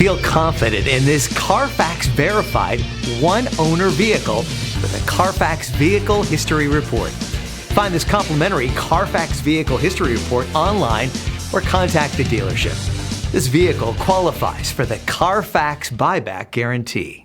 Feel confident in this Carfax verified one-owner vehicle with a Carfax Vehicle History Report. Find this complimentary Carfax Vehicle History Report online or contact the dealership. This vehicle qualifies for the Carfax Buyback Guarantee.